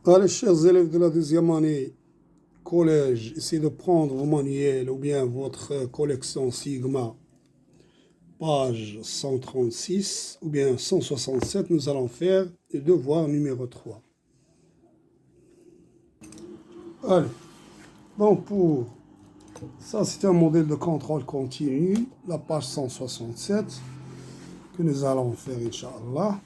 Allez, chers élèves de la deuxième année collège, essayez de prendre vos manuels ou bien votre collection Sigma, page 136 ou bien 167. Nous allons faire le devoir numéro 3. Allez, donc pour ça, c'est un modèle de contrôle continu, la page 167, que nous allons faire, Inch'Allah.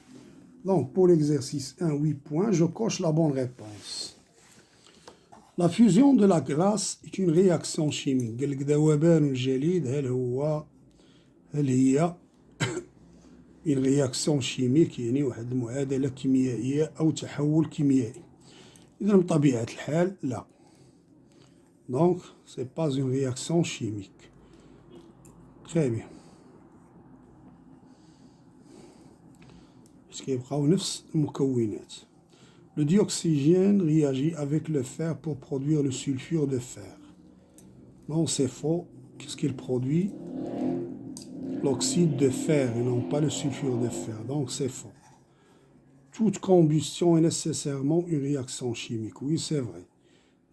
Donc pour l'exercice 1, 8 points, je coche la bonne réponse. La fusion de la glace est une réaction chimique. قال لك ذوبان الجليد هل هي une réaction chimique يعني واحد المعادلة كيميائية أو تحول كيميائي. إذا بطبيعة الحال لا. Donc c'est pas une réaction chimique. Très bien. parce كيبقاو نفس المكونات. Le dioxygène réagit avec le fer pour produire le sulfure de fer. Non, c'est faux. Qu'est-ce qu'il produit? L'oxyde de fer et non pas le sulfure de fer. Donc c'est faux. Toute combustion est nécessairement une réaction chimique. Oui, c'est vrai.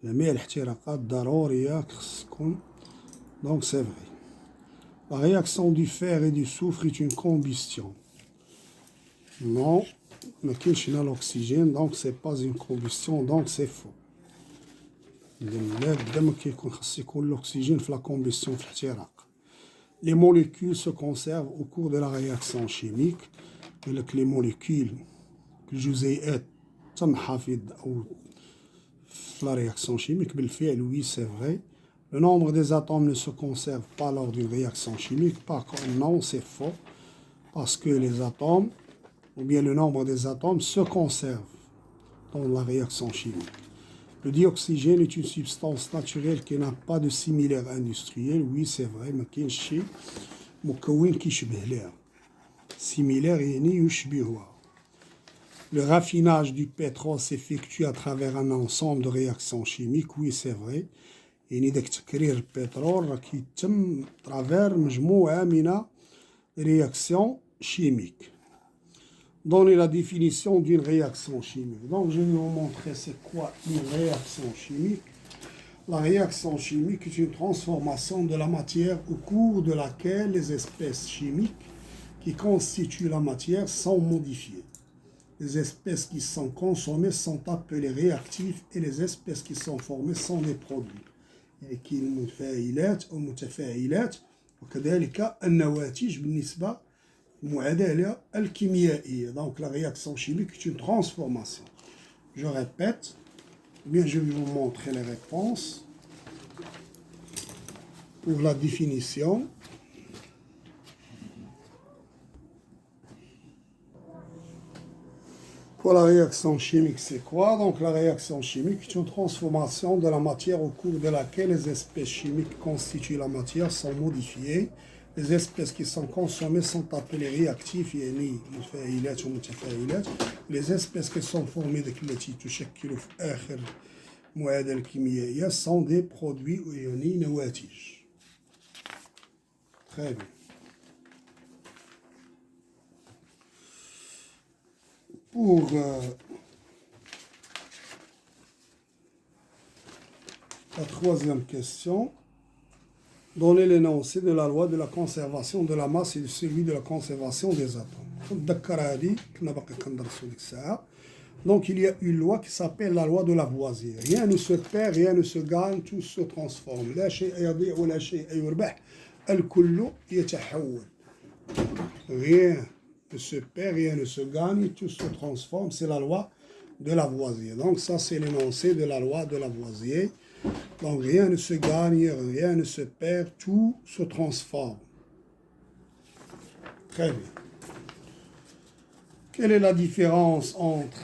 جميع الاحتراقات ضرورية خص تكون. Donc c'est vrai. La réaction du fer et du soufre est une combustion. Non, ما كاينش هنا l'oxygène, donc c'est pas une combustion, donc c'est faux. بدا ما كيكون خص يكون l'oxygène في la combustion في الاحتراق. Les molécules se conservent au cours de la réaction chimique. Donc les molécules, الجزيئات تنحفظ أو في la réaction chimique. بالفعل, oui, c'est vrai. Le nombre des atomes ne se conserve pas lors d'une réaction chimique. Par contre, non, c'est faux. Parce que les atomes, ou bien le nombre des atomes, se conserve dans la réaction chimique. Le dioxygène est une substance naturelle qui n'a pas de similaire industriel. Oui, c'est vrai. ما كاينش شي مكون كيشبه لها. Similaire يعني يشبهها. Le raffinage du pétrole s'effectue à travers un ensemble de réactions chimiques. Oui, c'est vrai. يعني داك تكرير البترول راه كيتم ترافير مجموعة من réactions chimiques. Donnez la définition d'une réaction chimique. Donc, je vais vous montrer c'est quoi une réaction chimique. La réaction chimique est une transformation de la matière au cours de laquelle les espèces chimiques qui constituent la matière sont modifiées. Les espèces qui sont consommées sont appelées réactifs et les espèces qui sont formées sont des produits. يعني كاين المتفاعلات أو المتفاعلات وكذلك النواتج بالنسبة المعادلة الكيميائية. Donc la réaction chimique est une transformation. Je répète, bien je vais vous montrer les réponses pour la définition. Pour la réaction chimique, c'est quoi? Donc la réaction chimique est une transformation de la matière au cours de laquelle les espèces chimiques qui constituent la matière sont modifiées. Les espèces qui sont consommées sont appelées réactifs, يعني متفاعلات ومتفاعلات. Les espèces qui sont formées التي تشكل في آخر معادلة كيميائية sont des produits يعني نواتج. Très bien. Pour la troisième question, donnez l'énoncé de la loi de la conservation de la masse et de celui de la conservation des atomes. Donc il y a une loi qui s'appelle la loi de Lavoisier. Rien ne se perd, rien ne se gagne, tout se transforme. لا شيء يضيع ولا شيء يربح الكل يتحول. Rien ne se perd, rien ne se gagne, tout se transforme. C'est la loi de Lavoisier. Donc ça, c'est l'énoncé de la loi de Lavoisier. Donc rien ne se gagne, rien ne se perd, tout se transforme. Très bien. Quelle est la différence entre...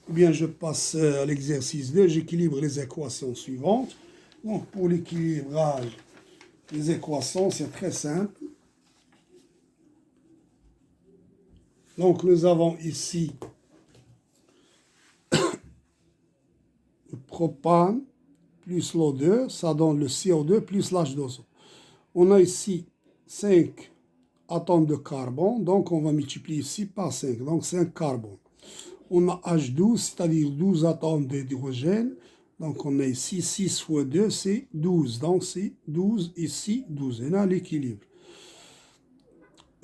Bien, je passe à l'exercice 2, j'équilibre les équations suivantes. Donc pour l'équilibrage des équations, c'est très simple. Donc nous avons ici le propane plus l'O2, ça donne le CO2 plus l'H2O. On a ici 5 atomes de carbone, donc on va multiplier ici par 5, donc 5 carbone. On a H12, c'est-à-dire 12 atomes d'hydrogène. Donc on a ici 6 fois 2, c'est 12. Donc c'est 12, ici 12. Et là, l'équilibre.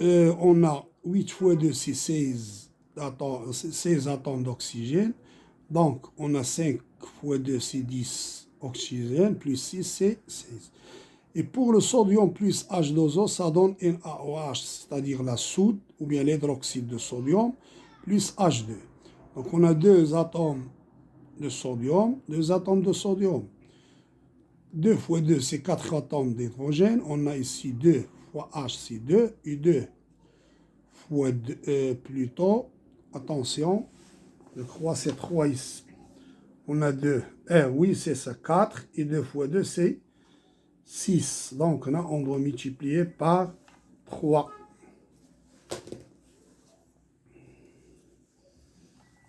On a 8 fois 2, c'est 16 atomes d'oxygène. Donc, on a 5 fois 2, c'est 10 oxygène, plus 6, c'est 16. Et pour le sodium plus H2O, ça donne NaOH, c'est-à-dire la soude, ou bien l'hydroxyde de sodium, plus H2. Donc, on a 2 atomes de sodium, 2 atomes de sodium. 2 fois 2, c'est 4 atomes d'hydrogène. On a ici 2 fois H, c'est 2, et 2 fois 2, plutôt, attention, je crois que c'est 3 ici. On a 2. Oui, c'est ça, 4. Et 2 fois 2, c'est 6. Donc là, on doit multiplier par 3.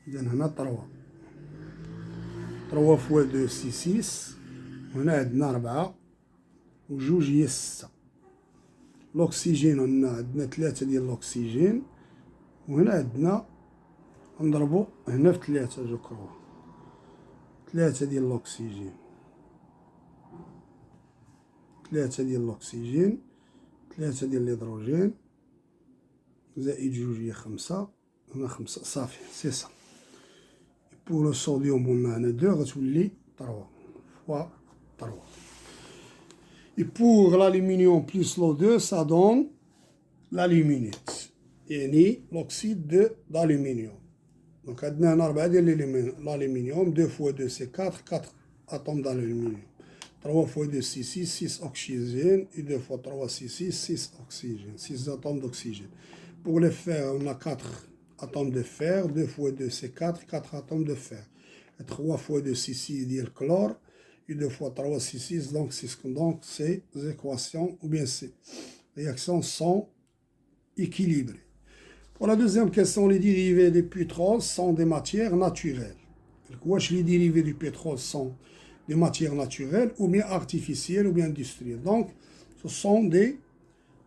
إذن هنا 3. 3 fois 2, c'est 6. وهنا عندنا 4. وجوج هي 6. الأكسجين عندنا 3 ديال الأكسجين. وهنا عندنا نضربو هنا في 3 جو كرو. 3 ديال الأكسجين. 3 ديال الأكسجين. 3 ديال الهيدروجين. زائد جوج هي 5. هنا 5 صافي سي سا. Pour le sodium, on a 2, غتولي 3 fois 3. Et pour l'aluminium plus l'O2, ça donne l'aluminite. يعني l'oxyde d'aluminium. Donc, عندنا هنا 4 ديال l'aluminium. 2 fois 2, c'est 4. 4 atomes d'aluminium. 3 fois 2, c'est 6. 6 oxygène. Et 2 fois 3, c'est 6. 6 oxygène. 6 atomes d'oxygène. Pour le fer, on a 4 atomes de fer. 2 fois 2, c'est 4. 4 atomes de fer. Et 3 fois 2, c'est 6 ديال الكلور. Et 2 fois 3, c'est 6. Donc, ces équations, ou bien ces réactions sont équilibrées. Pour la deuxième question, les dérivés du pétrole sont des matières naturelles. Les dérivés du pétrole sont des matières naturelles, ou bien artificielles, ou bien industrielles. Donc, ce sont des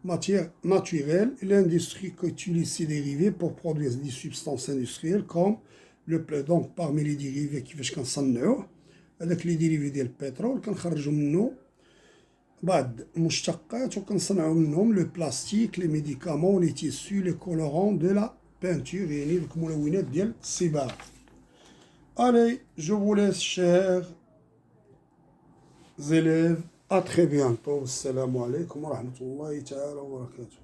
matières naturelles. L'industrie utilise ces dérivés pour produire des substances industrielles comme le blé. Donc, parmi les dérivés كيفاش كنصنعوه هذاك لي ديريفي ديال البترول كنخرجوا منه بعض المشتقات وكنصنعوا منهم لو بلاستيك لي ميديكامون لي تيسو لي كولورون دو لا بانتور يعني دوك الملونات ديال الصباغه. Allez, je vous laisse, chers élèves. À très bientôt. Assalamu alaikum wa rahmatullahi ta'ala wa barakatuh.